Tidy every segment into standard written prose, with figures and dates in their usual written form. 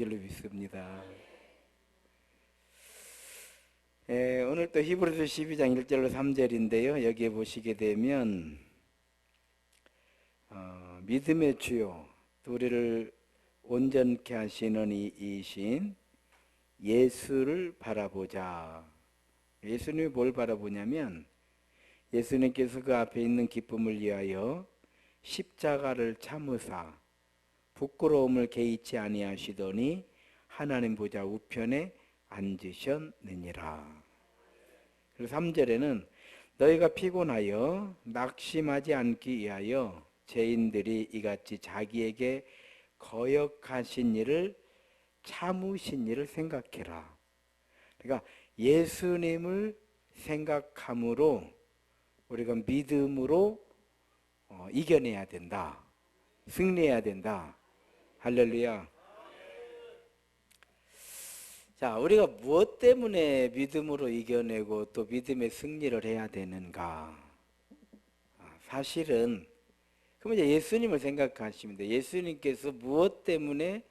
줄로 믿습니다. 오늘 또 히브리서 12장 1절로 3절인데요. 여기에 보시게 되면 믿음의 주요 우리를 온전케 하시는 이이신 예수를 바라보자. 예수님이 뭘 바라보냐면 예수님께서 그 앞에 있는 기쁨을 위하여 십자가를 참으사 부끄러움을 개의치 아니하시더니 하나님 보좌 우편에 앉으셨느니라. 그리고 3절에는 너희가 피곤하여 낙심하지 않기 위하여 죄인들이 이같이 자기에게 거역하신 일을 참으신 일을 생각해라. 그러니까 예수님을 생각함으로 우리가 믿음으로 이겨내야 된다. 승리해야 된다. 할렐루야. 자, 우리가 무엇 때문에 믿음으로 이겨내고 또 믿음의 승리를 해야 되는가? 사실은 그러면 이제 예수님을 생각하시면 돼요. 예수님께서 무엇 때문에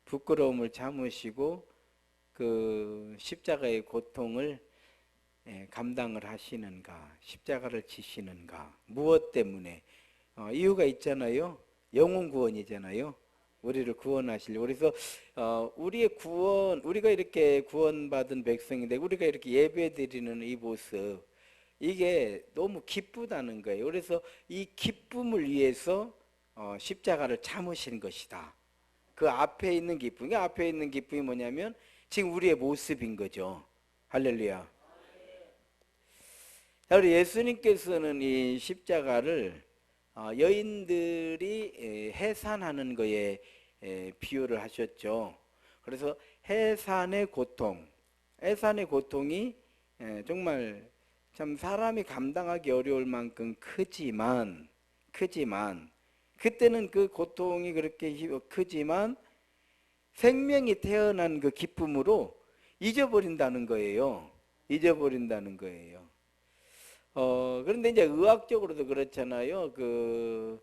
부끄러움을 참으시고 그 십자가의 고통을 감당을 하시는가? 십자가를 지시는가? 무엇 때문에? 이유가 있잖아요. 영혼 구원이잖아요. 우리를 구원하시려고. 그래서 우리의 구원, 우리가 이렇게 구원받은 백성인데 우리가 이렇게 예배드리는 이 모습, 이게 너무 기쁘다는 거예요. 그래서 이 기쁨을 위해서 십자가를 참으신 것이다. 그 앞에 있는 기쁨, 앞에 있는 기쁨이 뭐냐면 지금 우리의 모습인 거죠. 할렐루야. 자, 우리 예수님께서는 이 십자가를 여인들이 해산하는 거에 비유를 하셨죠. 그래서 해산의 고통이 정말 참 사람이 감당하기 어려울 만큼 크지만 그때는 그 고통이 그렇게 크지만 생명이 태어난 그 기쁨으로 잊어버린다는 거예요. 그런데 이제 의학적으로도 그렇잖아요. 그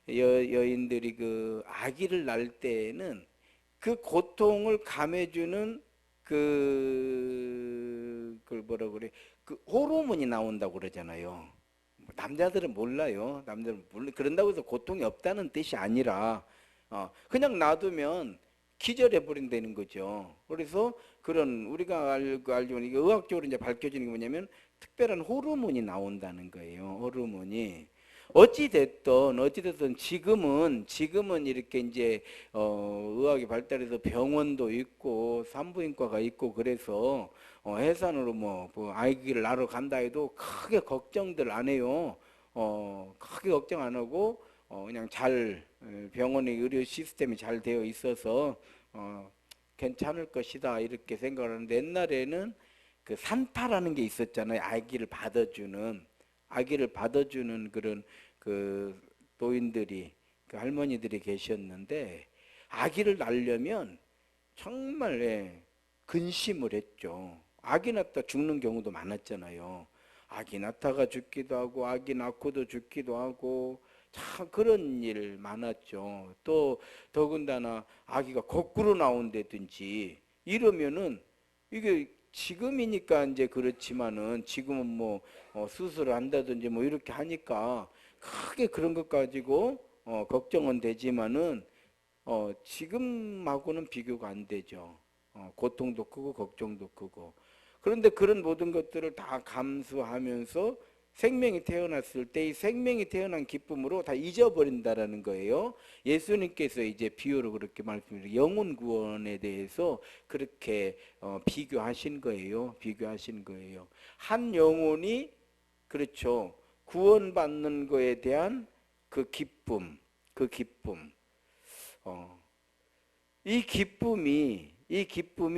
여인들이 그 아기를 낳을 때에는 그 고통을 감해주는 그걸 뭐라고 그래? 그 호르몬이 나온다고 그러잖아요. 남자들은 몰라요. 그런다고 해서 고통이 없다는 뜻이 아니라 그냥 놔두면 기절해 버린다는 거죠. 그래서 그런 우리가 알지만 이게 의학적으로 이제 밝혀지는 게 뭐냐면 특별한 호르몬이 나온다는 거예요. 호르몬이 어찌됐든 지금은 이렇게 이제 의학이 발달해서 병원도 있고 산부인과가 있고 그래서 해산으로 뭐 아기를 낳으러 간다 해도 크게 걱정들 안 해요. 크게 걱정 안 하고 그냥 잘 병원의 의료 시스템이 잘 되어 있어서 괜찮을 것이다 이렇게 생각을 하는데, 옛날에는 그 산파라는 게 있었잖아요. 아기를 받아주는 그런 그 노인들이, 그 할머니들이 계셨는데 아기를 낳으려면 정말 근심을 했죠. 아기 낳다 죽는 경우도 많았잖아요. 아기 낳다가 죽기도 하고 아기 낳고도 죽기도 하고 참 그런 일 많았죠. 또 더군다나 아기가 거꾸로 나온다든지 이러면은 이게 지금이니까 이제 그렇지만은 지금은 뭐 수술을 한다든지 뭐 이렇게 하니까 크게 그런 것 가지고 걱정은 되지만은 지금하고는 비교가 안 되죠. 고통도 크고 걱정도 크고. 그런데 그런 모든 것들을 다 감수하면서 생명이 태어났을 때 이 생명이 태어난 기쁨으로 다 잊어버린다라는 거예요. 예수님께서 이제 비유로 그렇게 말씀드리고 영혼 구원에 대해서 그렇게 비교하신 거예요. 한 영혼이 그렇죠. 구원받는 거에 대한 그 기쁨, 이 기쁨이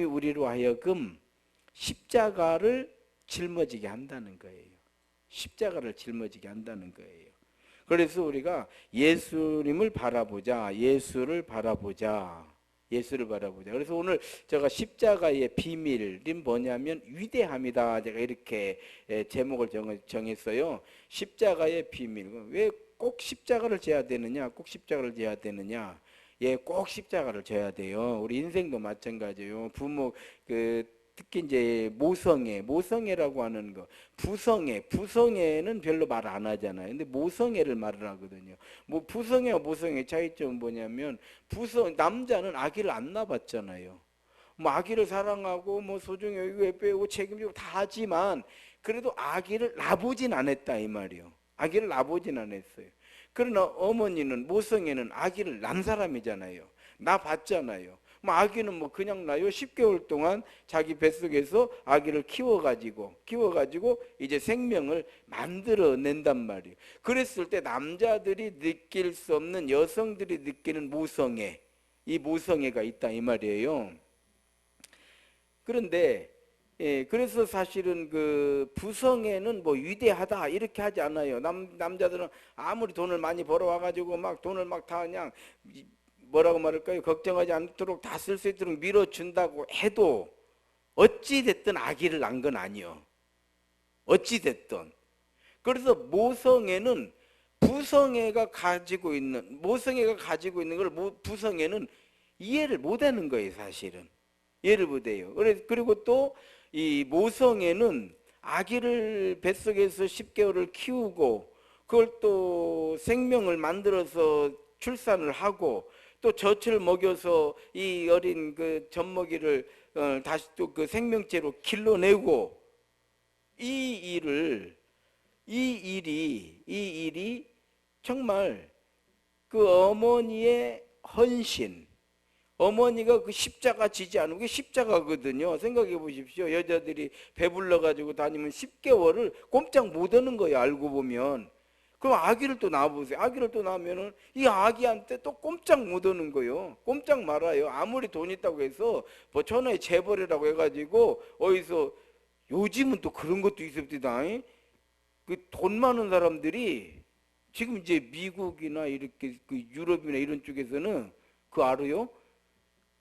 우리로 하여금 십자가를 жил머지게 한다는 거예요. 그래서 우리가 예수님을 바라보자. 예수를 바라보자. 그래서 오늘 제가 십자가의 비밀이 뭐냐면 위대함이다. 제가 이렇게 제목을 정했어요. 십자가의 비밀. 왜 꼭 십자가를 져야 되느냐? 예, 꼭 십자가를 져야 돼요. 우리 인생도 마찬가지예요. 부모 특히 이제 모성애라고 하는 거, 부성애는 별로 말 안 하잖아요. 근데 모성애를 말을 하거든요. 뭐 부성애와 모성애 차이점은 뭐냐면 남자는 아기를 안 낳았잖아요. 뭐 아기를 사랑하고 뭐 소중히 여기고 예쁘고 책임지고 다 하지만 그래도 아기를 낳아보진 않았다 이 말이요. 아기를 낳아보진 않았어요. 그러나 어머니는 모성애는 아기를 낳은 사람이잖아요. 낳아봤잖아요. 뭐 아기는 뭐 그냥 나요. 10개월 동안 자기 뱃속에서 아기를 키워가지고 이제 생명을 만들어낸단 말이에요. 그랬을 때 남자들이 느낄 수 없는 여성들이 느끼는 모성애, 이 모성애가 있다 이 말이에요. 그런데 그래서 사실은 그 부성애는 뭐 위대하다 이렇게 하지 않아요. 남자들은 아무리 돈을 많이 벌어와가지고 막 돈을 막 다 그냥 뭐라고 말할까요? 걱정하지 않도록 다 쓸 수 있도록 밀어준다고 해도 어찌 됐든 아기를 낳은 건 아니요. 어찌 됐든. 그래서 모성애가 가지고 있는 걸 부성애는 이해를 못하는 거예요, 사실은. 이해를 못해요. 그리고 또 이 모성애는 아기를 뱃속에서 10개월을 키우고 그걸 또 생명을 만들어서 출산을 하고 또 젖을 먹여서 이 어린 그 젖먹이를 다시 또 그 생명체로 길러내고 이 일이 정말 그 어머니의 헌신, 어머니가 그 십자가 지지 않은 게 십자가거든요. 생각해 보십시오. 여자들이 배불러 가지고 다니면 10개월을 꼼짝 못 하는 거예요. 알고 보면. 그럼 아기를 또 낳아보세요. 아기를 또 낳으면은 이 아기한테 또 꼼짝 못 하는 거예요. 꼼짝 말아요. 아무리 돈 있다고 해서 뭐 천하의 재벌이라고 해가지고 어디서 요즘은 또 그런 것도 있습니다. 그 돈 많은 사람들이 지금 이제 미국이나 이렇게 그 유럽이나 이런 쪽에서는 그거 알아요?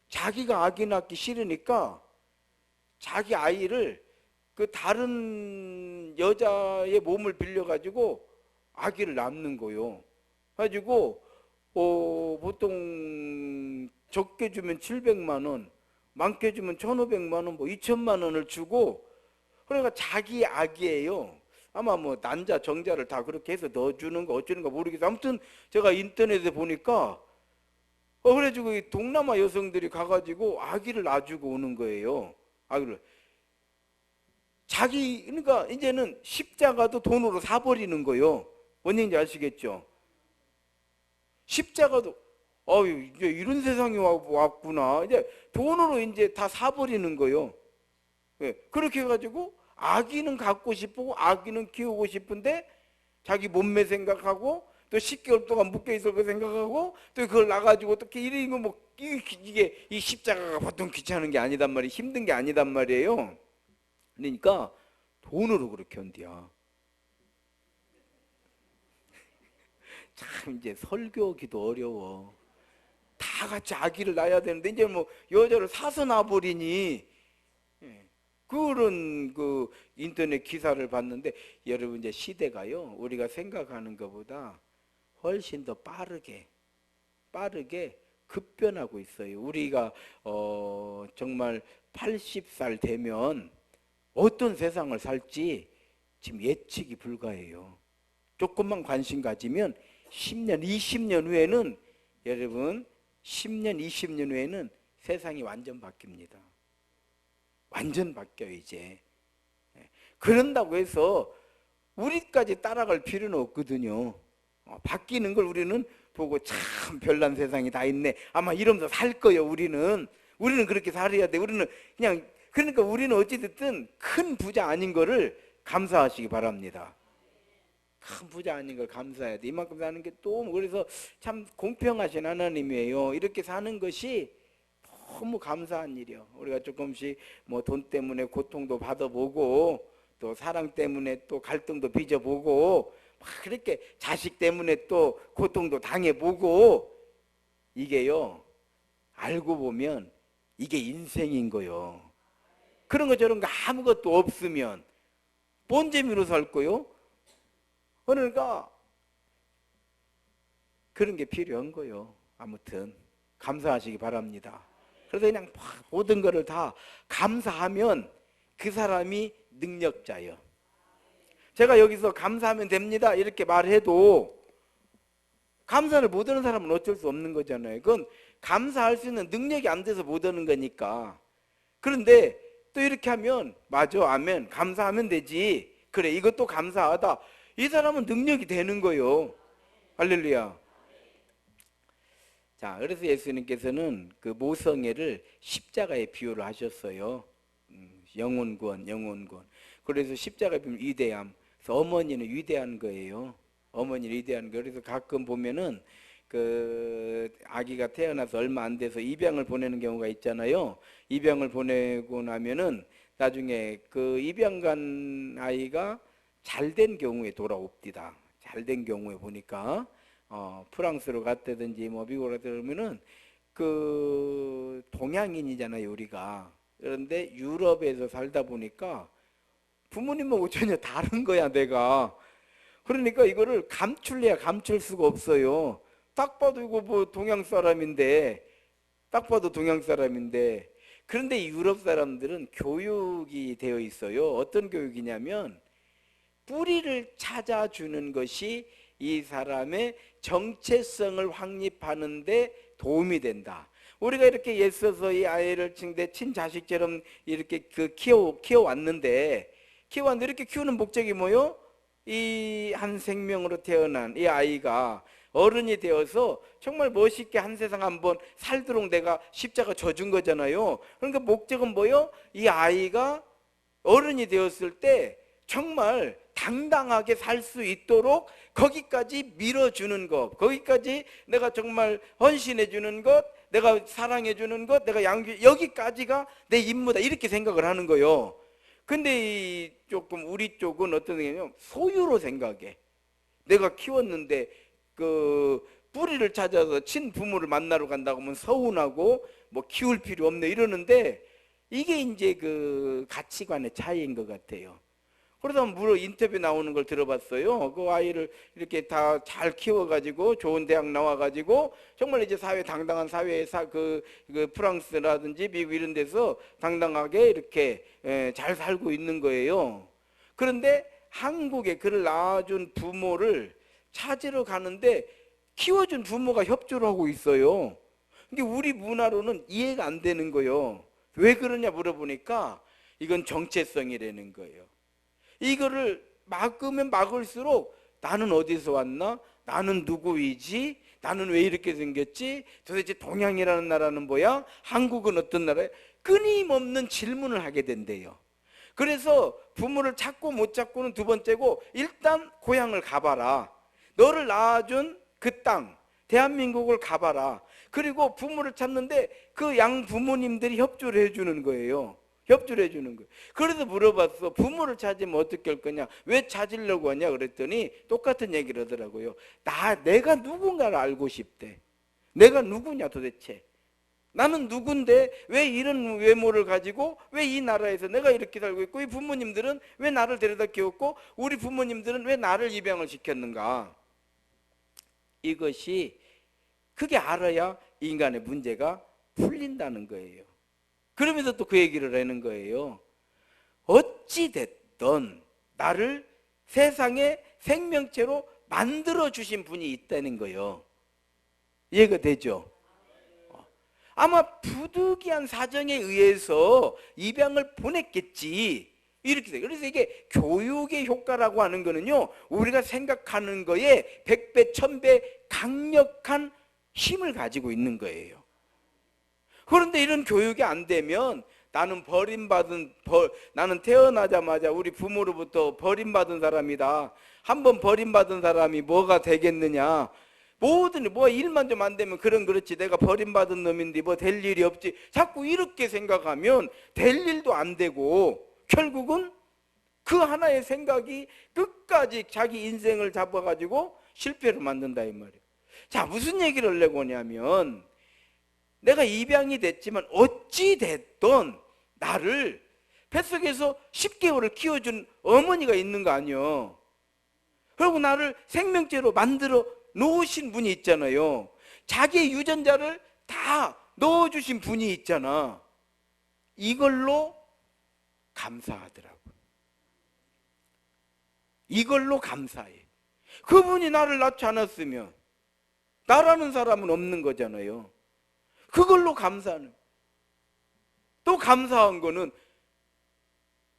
자기가 아기 낳기 싫으니까 자기 아이를 그 다른 여자의 몸을 빌려가지고 아기를 낳는 거요. 가지고 보통 적게 주면 700만 원, 많게 주면 1,500만 원, 뭐 2천만 원을 주고 그러니까 자기 아기예요. 아마 뭐 난자 정자를 다 그렇게 해서 넣어주는 거 어쩌는 거 모르겠어요. 아무튼 제가 인터넷에 보니까 그래가지고 이 동남아 여성들이 가가지고 아기를 놔주고 오는 거예요. 아기를. 그러니까 이제는 십자가도 돈으로 사버리는 거예요. 뭔 얘기인지 아시겠죠? 십자가도, 이제 이런 세상이 왔구나. 이제 돈으로 이제 다 사버리는 거예요. 예, 그렇게 해가지고 아기는 갖고 싶고 아기는 키우고 싶은데 자기 몸매 생각하고 또 10개월 동안 묶여있을 거 생각하고 또 그걸 나가지고 어떻게 이런 거 뭐 이게 이 십자가가 보통 귀찮은 게 아니단 말이에요. 힘든 게 아니단 말이에요. 그러니까 돈으로 그렇게 한대야. 참 이제 설교하기도 어려워. 다 같이 아기를 낳아야 되는데 이제 뭐 여자를 사서 낳아버리니 그런 그 인터넷 기사를 봤는데 여러분 이제 시대가요 우리가 생각하는 것보다 훨씬 더 빠르게 급변하고 있어요. 우리가 정말 80살 되면 어떤 세상을 살지 지금 예측이 불가해요. 조금만 관심 가지면 10년, 20년 후에는 여러분 10년, 20년 후에는 세상이 완전 바뀝니다. 완전 바뀌어요 이제. 그런다고 해서 우리까지 따라갈 필요는 없거든요. 바뀌는 걸 우리는 보고 참 별난 세상이 다 있네 아마 이러면서 살 거예요. 우리는 그렇게 살아야 돼. 그러니까 우리는 어찌됐든 큰 부자 아닌 거를 감사하시기 바랍니다. 큰 부자 아닌 걸 감사해야 돼. 이만큼 사는 게 또 그래서 참 공평하신 하나님이에요. 이렇게 사는 것이 너무 감사한 일이요. 우리가 조금씩 뭐 돈 때문에 고통도 받아보고 또 사랑 때문에 또 갈등도 빚어보고 막 그렇게 자식 때문에 또 고통도 당해보고 이게요 알고 보면 이게 인생인 거요. 그런 거 저런 거 아무것도 없으면 뭔 재미로 살 거요? 그러니까 그런 게 필요한 거요. 아무튼 감사하시기 바랍니다. 그래서 그냥 모든 것을 다 감사하면 그 사람이 능력자예요. 제가 여기서 감사하면 됩니다 이렇게 말해도 감사를 못하는 사람은 어쩔 수 없는 거잖아요. 그건 감사할 수 있는 능력이 안 돼서 못하는 거니까. 그런데 또 이렇게 하면 맞아, 아멘, 감사하면 되지, 그래 이것도 감사하다, 이 사람은 능력이 되는 거예요. 할렐루야. 자, 그래서 예수님께서는 그 모성애를 십자가에 비유를 하셨어요. 영혼 구원. 그래서 십자가에 비유는 위대함. 그래서 어머니는 위대한 거예요. 어머니는 위대한 거예요. 그래서 가끔 보면은 그 아기가 태어나서 얼마 안 돼서 입양을 보내는 경우가 있잖아요. 입양을 보내고 나면은 나중에 그 입양 간 아이가 잘된 경우에 돌아옵디다. 잘된 경우에 보니까 프랑스로 갔다든지 뭐 미국으로 갔다면은 그 동양인이잖아요, 우리가. 그런데 유럽에서 살다 보니까 부모님하고 전혀 다른 거야, 내가. 그러니까 이거를 감출래야 감출 수가 없어요. 딱 봐도 이거 뭐 동양 사람인데, 딱 봐도 동양 사람인데. 그런데 유럽 사람들은 교육이 되어 있어요. 어떤 교육이냐면 뿌리를 찾아주는 것이 이 사람의 정체성을 확립하는 데 도움이 된다. 우리가 이렇게 애써서 이 아이를 내 친자식처럼 이렇게 키워왔는데 이렇게 키우는 목적이 뭐요? 이 한 생명으로 태어난 이 아이가 어른이 되어서 정말 멋있게 한 세상 한번 살도록 내가 십자가 져준 거잖아요. 그러니까 목적은 뭐요? 이 아이가 어른이 되었을 때 정말 당당하게 살 수 있도록 거기까지 밀어주는 것, 거기까지 내가 정말 헌신해 주는 것, 내가 사랑해 주는 것, 내가 여기까지가 내 임무다 이렇게 생각을 하는 거예요. 근데 조금 우리 쪽은 어떤 게냐면 소유로 생각해. 내가 키웠는데 그 뿌리를 찾아서 친부모를 만나러 간다고 하면 서운하고 뭐 키울 필요 없네 이러는데, 이게 이제 그 가치관의 차이인 것 같아요. 그러다 물어 인터뷰 나오는 걸 들어봤어요. 그 아이를 이렇게 다 잘 키워가지고 좋은 대학 나와가지고 정말 이제 당당한 사회에 그 프랑스라든지 미국 이런 데서 당당하게 이렇게 잘 살고 있는 거예요. 그런데 한국에 그를 낳아준 부모를 찾으러 가는데 키워준 부모가 협조를 하고 있어요. 근데 우리 문화로는 이해가 안 되는 거예요. 왜 그러냐 물어보니까 이건 정체성이라는 거예요. 이거를 막으면 막을수록 나는 어디서 왔나? 나는 누구이지? 나는 왜 이렇게 생겼지? 도대체 동양이라는 나라는 뭐야? 한국은 어떤 나라야? 끊임없는 질문을 하게 된대요. 그래서 부모를 찾고 못 찾고는 두 번째고 일단 고향을 가봐라. 너를 낳아준 그 땅, 대한민국을 가봐라. 그리고 부모를 찾는데 그 양 부모님들이 협조를 해주는 거예요. 협조를 해주는 거예요. 그래서 물어봤어. 부모를 찾으면 어떻게 할 거냐? 왜 찾으려고 하냐? 그랬더니 똑같은 얘기를 하더라고요. 내가 누군가를 알고 싶대. 내가 누구냐 도대체? 나는 누군데 왜 이런 외모를 가지고 왜 이 나라에서 내가 이렇게 살고 있고, 이 부모님들은 왜 나를 데려다 키웠고, 우리 부모님들은 왜 나를 입양을 시켰는가? 이것이 그게 알아야 인간의 문제가 풀린다는 거예요. 그러면서 또 그 얘기를 하는 거예요. 어찌 됐든 나를 세상의 생명체로 만들어 주신 분이 있다는 거예요. 이해가 되죠? 아마 부득이한 사정에 의해서 입양을 보냈겠지. 이렇게 돼요. 그래서 이게 교육의 효과라고 하는 거는요, 우리가 생각하는 거에 100배, 1000배 강력한 힘을 가지고 있는 거예요. 그런데 이런 교육이 안 되면 나는 나는 태어나자마자 우리 부모로부터 버림받은 사람이다. 한번 버림받은 사람이 뭐가 되겠느냐. 뭐 일만 좀 안 되면 그렇지 내가 버림받은 놈인데 뭐 될 일이 없지. 자꾸 이렇게 생각하면 될 일도 안 되고 결국은 그 하나의 생각이 끝까지 자기 인생을 잡아가지고 실패로 만든다 이 말이에요. 자, 무슨 얘기를 하려고 하냐면 내가 입양이 됐지만 어찌 됐든 나를 뱃속에서 10개월을 키워준 어머니가 있는 거 아니에요. 그리고 나를 생명체로 만들어 놓으신 분이 있잖아요. 자기의 유전자를 다 넣어주신 분이 있잖아. 이걸로 감사하더라고. 이걸로 감사해. 그분이 나를 낳지 않았으면 나라는 사람은 없는 거잖아요. 그걸로 감사하는. 또 감사한 거는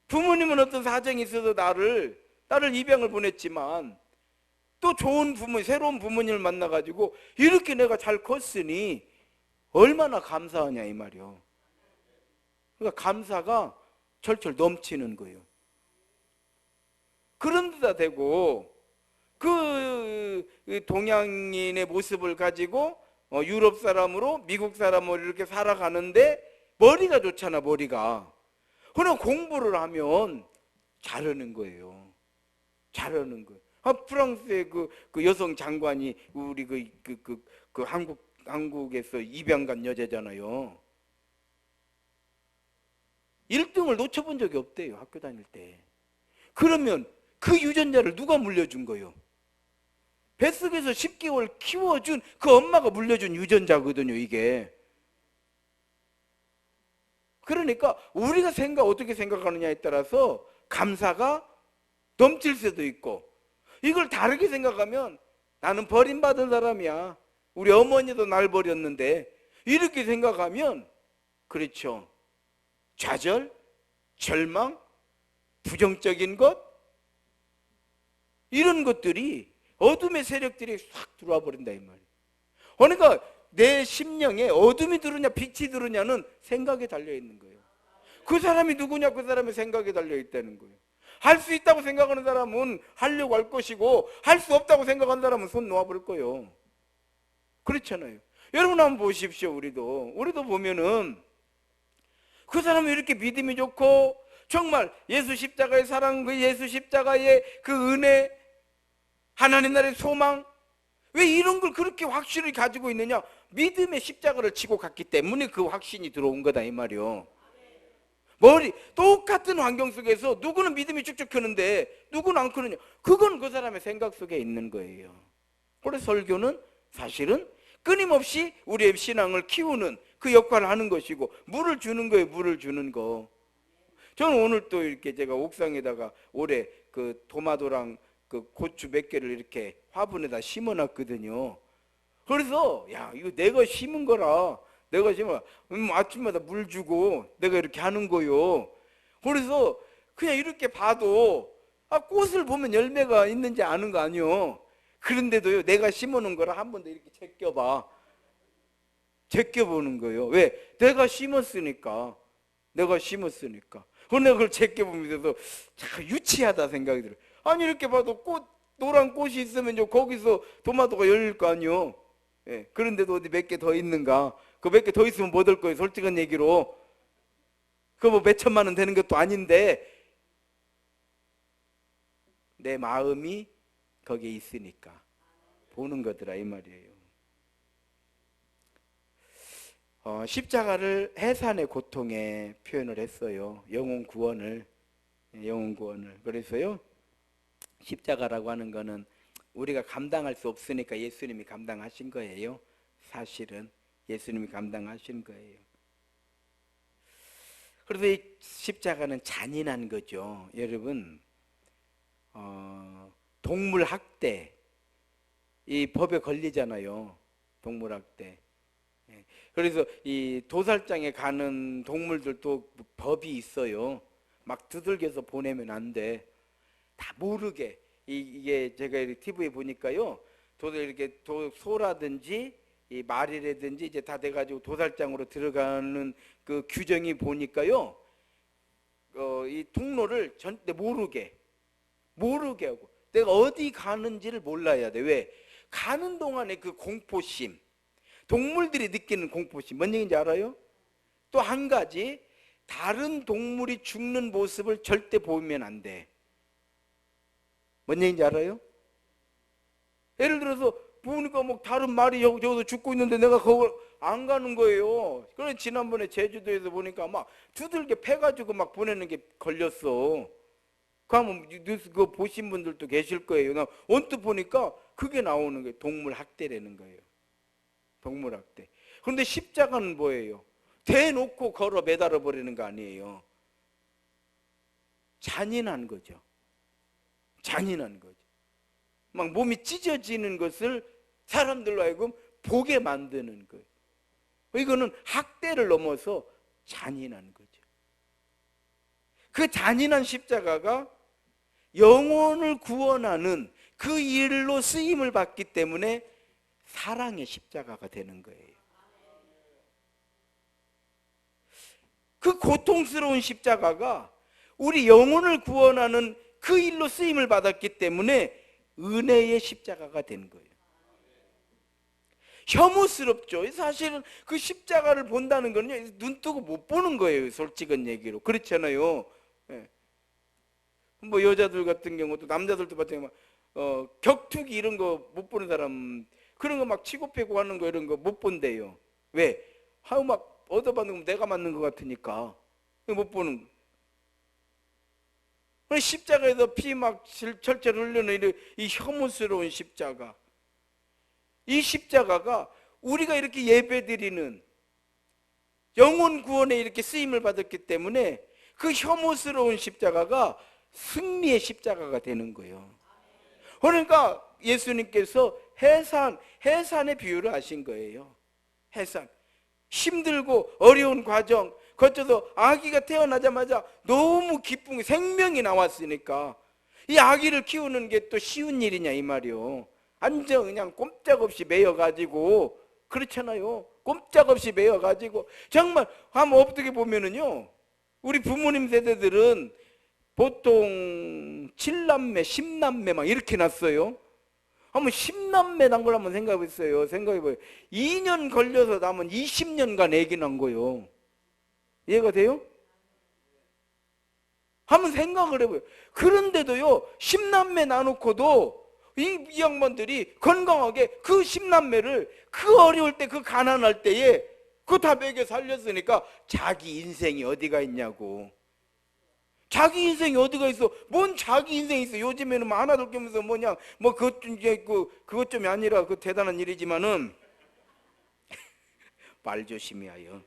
부모님은 어떤 사정이 있어서 나를 입양을 보냈지만 또 좋은 부모님, 새로운 부모님을 만나가지고 이렇게 내가 잘 컸으니 얼마나 감사하냐 이 말이요. 그러니까 감사가 철철 넘치는 거예요. 그런 데다 대고 그 동양인의 모습을 가지고 유럽 사람으로 미국 사람으로 이렇게 살아가는데 머리가 좋잖아, 머리가. 그러나 공부를 하면 잘하는 거예요. 잘하는 거예요. 프랑스의 그 여성 장관이 우리 한국에서 입양 간 여자잖아요. 1등을 놓쳐본 적이 없대요, 학교 다닐 때. 그러면 그 유전자를 누가 물려준 거예요? 뱃속에서 10개월 키워준 그 엄마가 물려준 유전자거든요, 이게. 그러니까 우리가 어떻게 생각하느냐에 따라서 감사가 넘칠 수도 있고, 이걸 다르게 생각하면 나는 버림받은 사람이야, 우리 어머니도 날 버렸는데, 이렇게 생각하면 그렇죠, 좌절, 절망, 부정적인 것, 이런 것들이 어둠의 세력들이 싹 들어와 버린다 이 말이에요. 그러니까 내 심령에 어둠이 들으냐 빛이 들으냐는 생각에 달려있는 거예요. 그 사람이 누구냐, 그 사람의 생각에 달려있다는 거예요. 할 수 있다고 생각하는 사람은 하려고 할 것이고, 할 수 없다고 생각하는 사람은 손 놓아버릴 거예요. 그렇잖아요. 여러분 한번 보십시오. 우리도 보면은 그 사람은 이렇게 믿음이 좋고 정말 예수 십자가의 사랑, 그 예수 십자가의 그 은혜, 하나님 나라의 소망, 왜 이런 걸 그렇게 확신을 가지고 있느냐? 믿음의 십자가를 지고 갔기 때문에 그 확신이 들어온 거다 이 말이요. 똑같은 환경 속에서 누구는 믿음이 쭉쭉 크는데 누구는 안 크느냐? 그건 그 사람의 생각 속에 있는 거예요. 그래서 설교는 사실은 끊임없이 우리의 신앙을 키우는 그 역할을 하는 것이고, 물을 주는 거예요. 물을 주는 거. 저는 오늘 또 이렇게 제가 옥상에다가 올해 그 토마토랑 그 고추 몇 개를 이렇게 화분에다 심어놨거든요. 그래서 야, 이거 내가 심은 거라, 내가 심어 아침마다 물 주고 내가 이렇게 하는 거요. 그래서 그냥 이렇게 봐도 꽃을 보면 열매가 있는지 아는 거 아니요. 그런데도요, 내가 심어놓은 거라 한 번 더 이렇게 제껴보는 거예요. 왜? 내가 심었으니까. 그런데 그걸 제껴보면서 참 유치하다 생각이 들어요. 아니 이렇게 봐도 노란 꽃이 있으면 거기서 토마토가 열릴 거 아니요. 예, 그런데도 어디 몇 개 더 있는가? 그 몇 개 더 있으면 뭐 될 거예요? 솔직한 얘기로. 그 뭐 몇 천만 원 되는 것도 아닌데 내 마음이 거기에 있으니까 보는 거더라 이 말이에요. 십자가를 해산의 고통에 표현을 했어요. 영혼 구원을. 그래서요, 십자가라고 하는 거는 우리가 감당할 수 없으니까 예수님이 감당하신 거예요. 사실은 예수님이 감당하신 거예요. 그래서 이 십자가는 잔인한 거죠. 여러분, 동물 학대, 이 법에 걸리잖아요. 동물 학대. 그래서 이 도살장에 가는 동물들도 법이 있어요. 막 두들겨서 보내면 안 돼. 다 모르게. 이게 제가 TV에 보니까요, 이렇게 소라든지 이 말이라든지 이제 다 돼가지고 도살장으로 들어가는 그 규정이 보니까요, 이 통로를 절대 모르게 하고, 내가 어디 가는지를 몰라야 돼. 왜? 가는 동안에 그 공포심, 동물들이 느끼는 공포심, 뭔 얘기인지 알아요? 또 한 가지, 다른 동물이 죽는 모습을 절대 보면 안 돼. 뭔 얘기인지 알아요? 예를 들어서 보니까 뭐 다른 말이 저기서 죽고 있는데 내가 그걸 안 가는 거예요. 그래서 지난번에 제주도에서 보니까 막 두들겨 패가지고 막 보내는 게 걸렸어. 그러면 뉴스 그거 보신 분들도 계실 거예요. 나 언뜻 보니까 그게 나오는 거예요. 동물 학대라는 거예요. 동물 학대. 그런데 십자가는 뭐예요? 대놓고 걸어 매달아 버리는 거 아니에요. 잔인한 거죠. 잔인한 거죠. 막 몸이 찢어지는 것을 사람들로 하여금 보게 만드는 거예요. 이거는 학대를 넘어서 잔인한 거죠. 그 잔인한 십자가가 영혼을 구원하는 그 일로 쓰임을 받기 때문에 사랑의 십자가가 되는 거예요. 그 고통스러운 십자가가 우리 영혼을 구원하는 그 일로 쓰임을 받았기 때문에 은혜의 십자가가 된 거예요. 혐오스럽죠. 사실은 그 십자가를 본다는 거는 눈 뜨고 못 보는 거예요. 솔직한 얘기로. 그렇잖아요. 예. 뭐 여자들 같은 경우도 남자들도 마찬가지로 격투기 이런 거 못 보는 사람, 그런 거 막 치고 패고 하는 거 이런 거 못 본대요. 왜? 하우 막 얻어맞는 거 내가 맞는 것 같으니까 못 보는. 십자가에서 피 막 철철 흘려는 이 혐오스러운 십자가. 이 십자가가 우리가 이렇게 예배드리는 영혼 구원에 이렇게 쓰임을 받았기 때문에 그 혐오스러운 십자가가 승리의 십자가가 되는 거예요. 그러니까 예수님께서 해산의 비유를 하신 거예요. 해산. 힘들고 어려운 과정 거쳐서 아기가 태어나자마자 너무 기쁜 생명이 나왔으니까 이 아기를 키우는 게 또 쉬운 일이냐 이 말이요. 완전 그냥 꼼짝없이 매여가지고, 그렇잖아요. 꼼짝없이 매여가지고 정말 한번 어떻게 보면은요, 우리 부모님 세대들은 보통 7남매 10남매 막 이렇게 났어요. 한번 10남매 난 걸 한번 생각해보세요. 생각해봐요. 2년 걸려서 나면 20년간 애기 난 거예요. 이해가 돼요? 한번 생각을 해봐요. 그런데도요 10남매 나놓고도 이 양반들이 건강하게 그 10남매를 그 어려울 때, 그 가난할 때에 그거 다 먹여 살렸으니까 자기 인생이 어디가 있냐고. 자기 인생이 어디가 있어? 뭔 자기 인생이 있어? 요즘에는 뭐 하나둘 겸해서 뭐냐, 뭐 그것 좀 있고 그것 좀이 아니라 그 대단한 일이지만은 말 조심해요.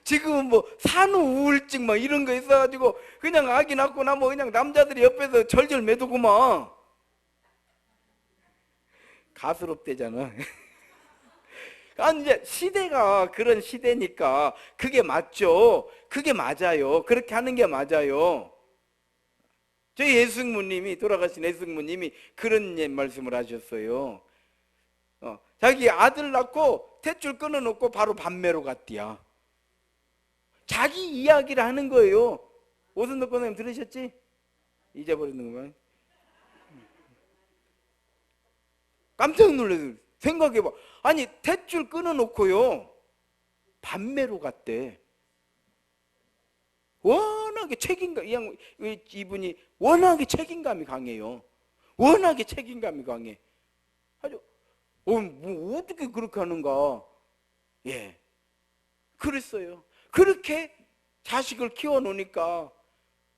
지금은 뭐 산후 우울증 막 이런 거 있어가지고 그냥 아기 낳고 나면 그냥 남자들이 옆에서 절절 매두고만 가스롭대잖아. 아니 이제 시대가 그런 시대니까 그게 맞죠. 그게 맞아요. 그렇게 하는 게 맞아요. 저희 예승모님이, 돌아가신 예승모님이 그런 말씀을 하셨어요. 자기 아들 낳고 탯줄 끊어놓고 바로 밤매로 갔디야. 자기 이야기를 하는 거예요. 오순덕 권사님 들으셨지? 잊어버리는 거만. 깜짝 놀라서 생각해봐. 아니 탯줄 끊어놓고요 밤매로 갔대. 워낙에 책임감, 이분이 워낙에 책임감이 강해요. 워낙에 책임감이 강해. 아주 뭐 어떻게 그렇게 하는가. 예, 그랬어요. 그렇게 자식을 키워놓으니까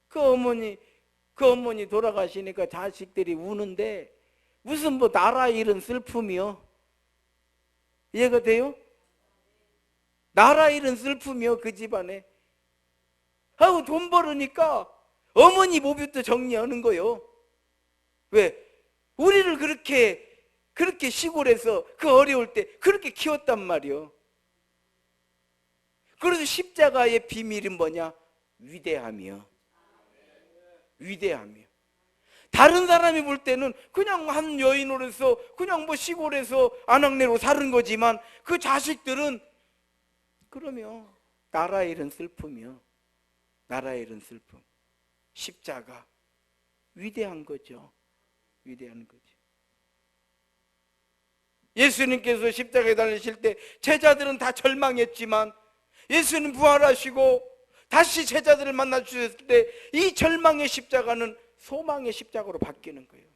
그 어머니 돌아가시니까 자식들이 우는데 무슨 뭐 나라 잃은 슬픔이요? 이해가 돼요? 나라 잃은 슬픔이요, 그 집안에. 하고 돈 벌으니까 어머니 모듈도 정리하는 거요. 왜? 우리를 그렇게 시골에서 그 어려울 때 그렇게 키웠단 말이요. 그래서 십자가의 비밀은 뭐냐? 위대함이요. 위대함이요. 다른 사람이 볼 때는 그냥 한 여인으로서 그냥 뭐 시골에서 아낙네로 사는 거지만 그 자식들은 그러면 나라 잃은 슬픔이요. 나라 잃은 슬픔. 십자가 위대한 거죠. 위대한 거죠. 예수님께서 십자가에 달리실 때 제자들은 다 절망했지만 예수님 부활하시고 다시 제자들을 만나 주셨을 때 이 절망의 십자가는 소망의 십자가로 바뀌는 거예요.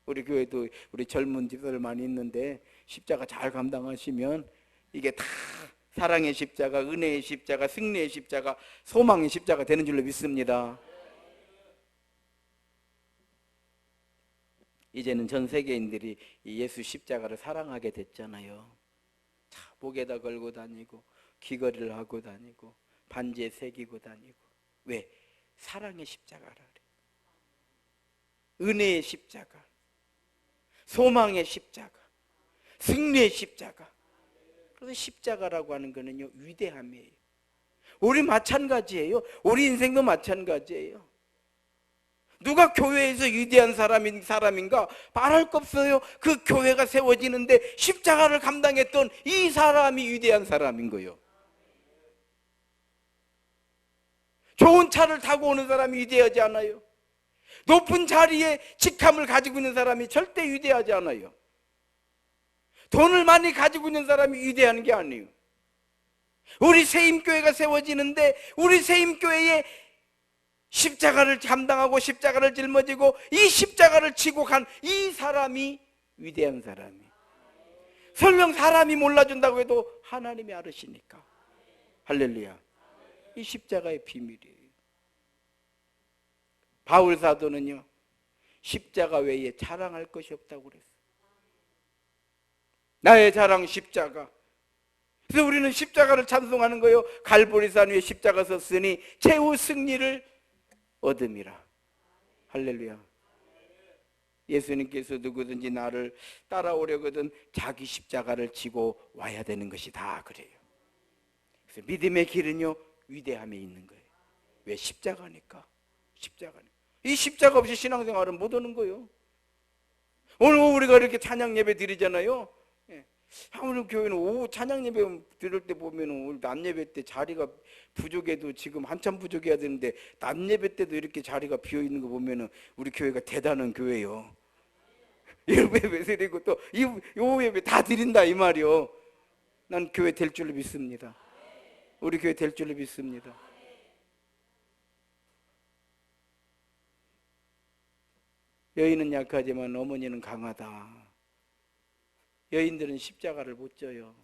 우리 교회도 우리 젊은 집사들 많이 있는데 십자가 잘 감당하시면 이게 다 사랑의 십자가, 은혜의 십자가, 승리의 십자가, 소망의 십자가 되는 줄로 믿습니다. 이제는 전 세계인들이 이 예수 십자가를 사랑하게 됐잖아요. 자, 목에다 걸고 다니고 귀걸이를 하고 다니고 반지에 새기고 다니고. 왜? 사랑의 십자가라 그래. 은혜의 십자가, 소망의 십자가, 승리의 십자가. 그래서 십자가라고 하는 거는요, 위대함이에요. 우리 마찬가지예요. 우리 인생도 마찬가지예요. 누가 교회에서 위대한 사람인가 말할 거 없어요. 그 교회가 세워지는데 십자가를 감당했던 이 사람이 위대한 사람인 거예요. 좋은 차를 타고 오는 사람이 위대하지 않아요. 높은 자리에 직함을 가지고 있는 사람이 절대 위대하지 않아요. 돈을 많이 가지고 있는 사람이 위대한 게 아니에요. 우리 세임교회가 세워지는데 우리 세임교회에 십자가를 감당하고 십자가를 짊어지고 이 십자가를 지고 간 이 사람이 위대한 사람이에요. 설령 사람이 몰라준다고 해도 하나님이 알으시니까. 할렐루야. 이 십자가의 비밀이에요. 바울 사도는요, 십자가 외에 자랑할 것이 없다고 그랬어요. 나의 자랑 십자가. 그래서 우리는 십자가를 찬송하는 거예요. 갈보리산 위에 십자가 섰으니 최후 승리를 얻음이라. 할렐루야. 예수님께서 누구든지 나를 따라오려거든 자기 십자가를 지고 와야 되는 것이다 그래요. 그래서 믿음의 길은요, 위대함에 있는 거예요. 왜? 십자가니까. 십자가니까. 이 십자가 없이 신앙생활은 못 오는 거예요. 오늘 우리가 이렇게 찬양 예배 드리잖아요. 오늘 교회는 오후 찬양 예배 드릴 때 보면 오늘 낮 예배 때 자리가 부족해도 지금 한참 부족해야 되는데 낮 예배 때도 이렇게 자리가 비어 있는 거 보면 우리 교회가 대단한 교회예요. 예배 드리고 또 요 예배 다 드린다 이 말이요. 난 교회 될 줄로 믿습니다. 우리 교회 될 줄로 믿습니다. 여인은 약하지만 어머니는 강하다. 여인들은 십자가를 못 져요.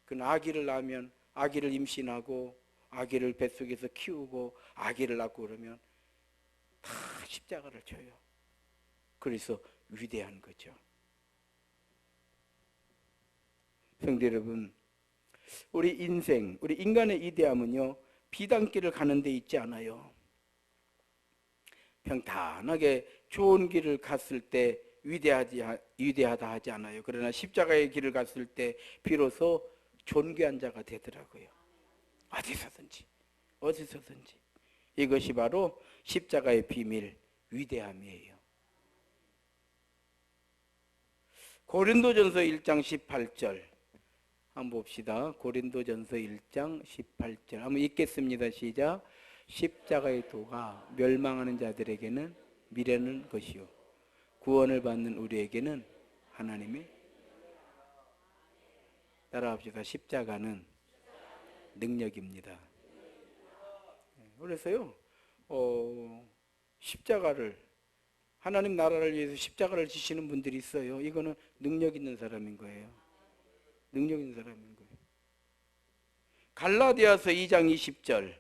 그 아기를 낳으면 아기를 임신하고 아기를 뱃속에서 키우고 아기를 낳고 그러면 다 십자가를 져요. 그래서 위대한 거죠. 성도 여러분, 우리 인생, 우리 인간의 위대함은요, 비단길을 가는 데 있지 않아요. 평탄하게 좋은 길을 갔을 때 위대하다 하지 않아요. 그러나 십자가의 길을 갔을 때 비로소 존귀한 자가 되더라고요. 어디서든지. 이것이 바로 십자가의 비밀, 위대함이에요. 고린도전서 1장 18절 한번 봅시다. 고린도전서 1장 18절 한번 읽겠습니다. 시작. 십자가의 도가 멸망하는 자들에게는 미련한 것이요 구원을 받는 우리에게는 하나님의. 따라합시다. 십자가는 능력입니다. 그래서요, 십자가를, 하나님 나라를 위해서 십자가를 지시는 분들이 있어요. 이거는 능력 있는 사람인 거예요. 능력 있는 사람인 거예요. 갈라디아서 2장 20절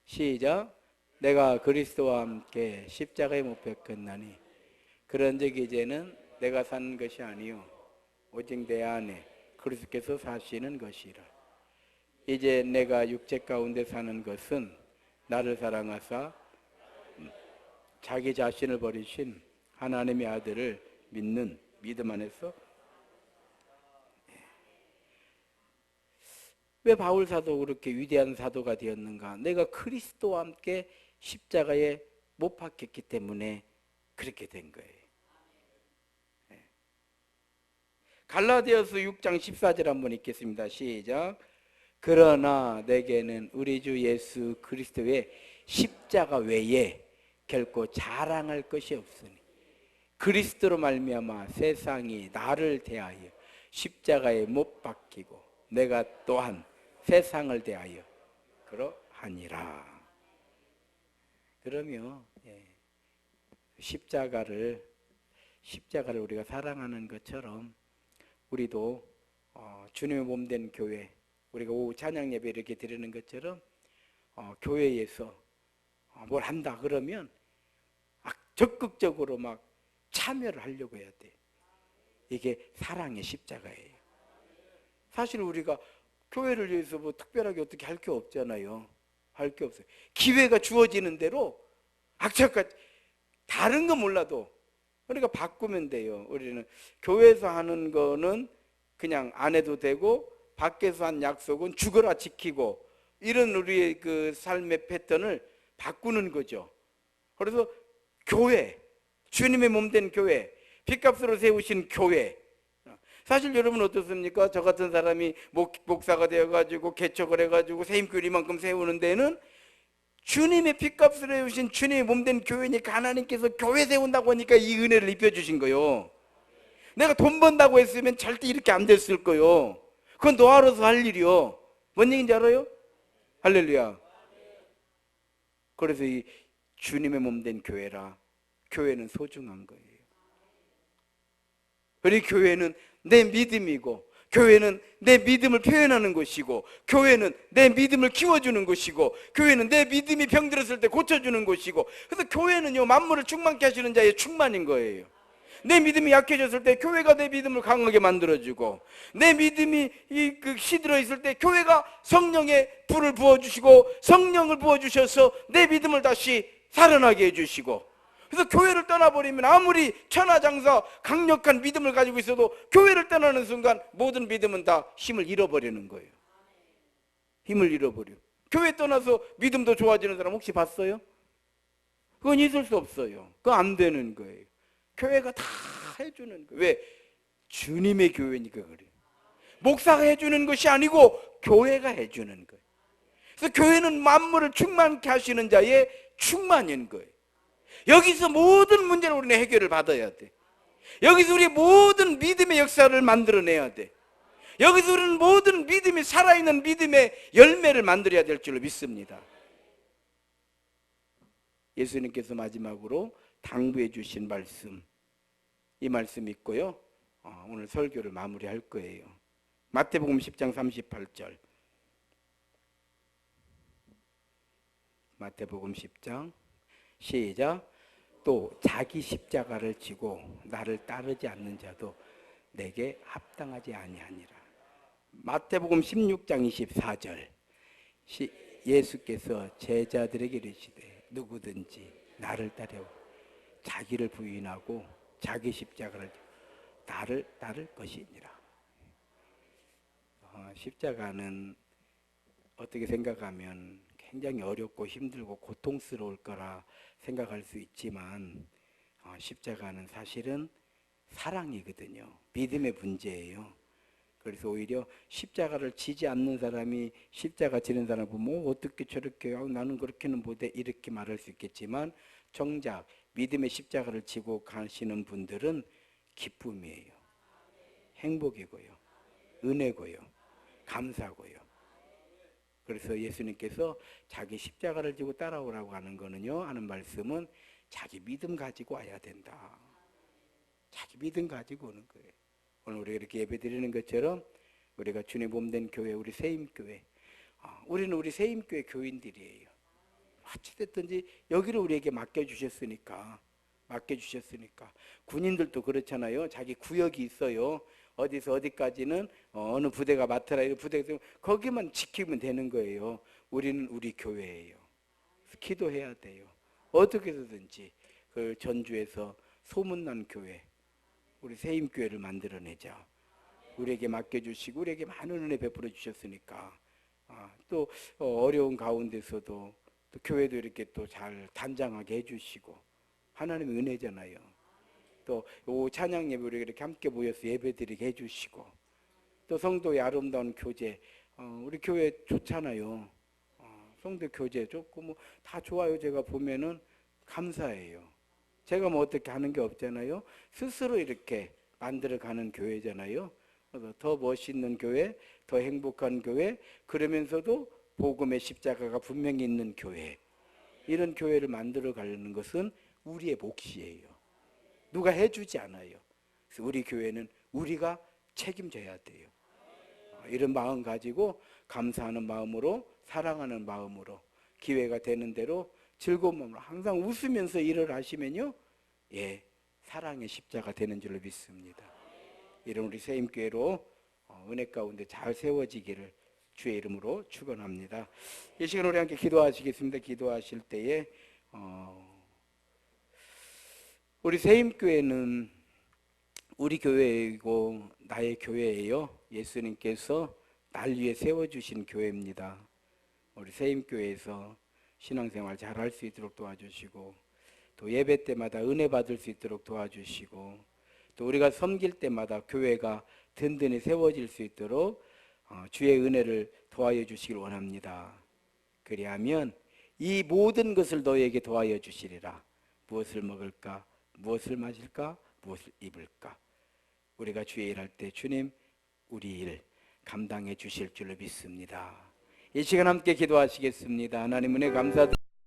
시작. 내가 그리스도와 함께 십자가에 못 박혔나니 그런즉 이제는 내가 사는 것이 아니요 오직 내 안에 그리스도께서 사시는 것이라. 이제 내가 육체 가운데 사는 것은 나를 사랑하사 자기 자신을 버리신 하나님의 아들을 믿는 믿음 안에서. 왜 바울 사도 그렇게 위대한 사도가 되었는가? 내가 그리스도와 함께 십자가에 못 박혔기 때문에 그렇게 된 거예요. 갈라디아서 6장 14절 한번 읽겠습니다. 시작. 그러나 내게는 우리 주 예수 그리스도의 십자가 외에 결코 자랑할 것이 없으니 그리스도로 말미암아 세상이 나를 대하여 십자가에 못 박히고 내가 또한 세상을 대하여 그러하니라. 그러면 십자가를 우리가 사랑하는 것처럼 우리도 주님의 몸 된 교회, 우리가 오후 찬양 예배 이렇게 드리는 것처럼 교회에서 뭘 한다 그러면 적극적으로 막 참여를 하려고 해야 돼. 이게 사랑의 십자가예요. 사실 우리가 교회를 위해서 뭐 특별하게 어떻게 할 게 없잖아요. 할 게 없어요. 기회가 주어지는 대로 악착같이 다른 건 몰라도 그러니까 바꾸면 돼요. 우리는 교회에서 하는 거는 그냥 안 해도 되고 밖에서 한 약속은 죽어라 지키고 이런 우리의 그 삶의 패턴을 바꾸는 거죠. 그래서 교회, 주님의 몸된 교회, 핏값으로 세우신 교회. 사실 여러분 어떻습니까? 저 같은 사람이 목사가 되어가지고 개척을 해가지고 세임교회 이만큼 세우는 데는 주님의 핏값으로 세우신 주님의 몸된 교회니까 하나님께서 교회 세운다고 하니까 이 은혜를 입혀주신 거요. 내가 돈 번다고 했으면 절대 이렇게 안 됐을 거요. 그건 너 알아서 할 일이요. 뭔 얘기인지 알아요? 할렐루야. 그래서 이 주님의 몸된 교회라. 교회는 소중한 거예요. 우리 교회는 내 믿음이고, 교회는 내 믿음을 표현하는 것이고, 교회는 내 믿음을 키워주는 것이고, 교회는 내 믿음이 병들었을 때 고쳐주는 것이고, 그래서 교회는요 만물을 충만케 하시는 자의 충만인 거예요. 내 믿음이 약해졌을 때 교회가 내 믿음을 강하게 만들어주고, 내 믿음이 시들어 있을 때 교회가 성령의 불을 부어주시고 성령을 부어주셔서 내 믿음을 다시 살아나게 해주시고. 그래서 교회를 떠나버리면 아무리 천하장사 강력한 믿음을 가지고 있어도 교회를 떠나는 순간 모든 믿음은 다 힘을 잃어버리는 거예요. 힘을 잃어버려. 교회 떠나서 믿음도 좋아지는 사람 혹시 봤어요? 그건 있을 수 없어요. 그거 안 되는 거예요. 교회가 다 해주는 거예요. 왜? 주님의 교회니까 그래요. 목사가 해주는 것이 아니고 교회가 해주는 거예요. 그래서 교회는 만물을 충만케 하시는 자의 충만인 거예요. 여기서 모든 문제를 우리는 해결을 받아야 돼. 여기서 우리 모든 믿음의 역사를 만들어내야 돼. 여기서 우리는 모든 믿음이 살아있는 믿음의 열매를 만들어야 될 줄로 믿습니다. 예수님께서 마지막으로 당부해 주신 말씀, 이 말씀 있고요. 오늘 설교를 마무리할 거예요. 마태복음 10장 38절. 마태복음 10장 시작. 또 자기 십자가를 지고 나를 따르지 않는 자도 내게 합당하지 아니하니라. 마태복음 16장 24절. 예수께서 제자들에게 이르시되 누구든지 나를 따려 자기를 부인하고 자기 십자가를 나를 따를 것이니라. 십자가는 어떻게 생각하면 굉장히 어렵고 힘들고 고통스러울 거라 생각할 수 있지만 십자가는 사실은 사랑이거든요. 믿음의 문제예요. 그래서 오히려 십자가를 지지 않는 사람이 십자가 지는 사람을 보면 어떻게 저렇게 나는 그렇게는 못해 이렇게 말할 수 있겠지만 정작 믿음의 십자가를 지고 가시는 분들은 기쁨이에요. 행복이고요. 은혜고요. 감사고요. 그래서 예수님께서 자기 십자가를 지고 따라오라고 하는 거는요, 하는 말씀은 자기 믿음 가지고 와야 된다. 자기 믿음 가지고 오는 거예요. 오늘 우리가 이렇게 예배 드리는 것처럼 우리가 주님 몸된 교회, 우리 세임교회, 우리는 우리 세임교회 교인들이에요. 어찌됐든지 여기를 우리에게 맡겨주셨으니까 군인들도 그렇잖아요. 자기 구역이 있어요. 어디서 어디까지는 어느 부대가 맡아라, 이 부대가 거기만 지키면 되는 거예요. 우리는 우리 교회예요. 기도해야 돼요. 어떻게 해서든지 그 전주에서 소문난 교회, 우리 세임교회를 만들어내자. 우리에게 맡겨주시고 우리에게 많은 은혜 베풀어 주셨으니까 또 어려운 가운데서도 또 교회도 이렇게 또 잘 단장하게 해주시고 하나님의 은혜잖아요. 또 찬양 예배 우리가 이렇게 함께 모여서 예배드리게 해주시고 또 성도의 아름다운 교제, 우리 교회 좋잖아요. 성도 교제 좋고 뭐 다 좋아요. 제가 보면은 감사해요. 제가 뭐 어떻게 하는 게 없잖아요. 스스로 이렇게 만들어가는 교회잖아요. 그래서 더 멋있는 교회, 더 행복한 교회, 그러면서도 복음의 십자가가 분명히 있는 교회, 이런 교회를 만들어 가려는 것은 우리의 몫이에요. 누가 해주지 않아요. 그래서 우리 교회는 우리가 책임져야 돼요. 이런 마음 가지고 감사하는 마음으로, 사랑하는 마음으로, 기회가 되는 대로 즐거운 마음으로 항상 웃으면서 일을 하시면요, 사랑의 십자가 되는 줄로 믿습니다. 이런 우리 세임교회로 은혜 가운데 잘 세워지기를 주의 이름으로 축원합니다. 이 시간 우리 함께 기도하시겠습니다. 기도하실 때에 우리 세임교회는 우리 교회이고 나의 교회예요. 예수님께서 날 위해 세워주신 교회입니다. 우리 세임교회에서 신앙생활 잘 할 수 있도록 도와주시고, 또 예배 때마다 은혜 받을 수 있도록 도와주시고, 또 우리가 섬길 때마다 교회가 든든히 세워질 수 있도록 주의 은혜를 도와여 주시길 원합니다. 그리하면 이 모든 것을 너희에게 도와여 주시리라. 무엇을 먹을까? 무엇을 마실까? 무엇을 입을까? 우리가 주의 일할 때 주님 우리 일 감당해 주실 줄로 믿습니다. 이 시간 함께 기도하시겠습니다. 하나님 은혜 감사드립니다.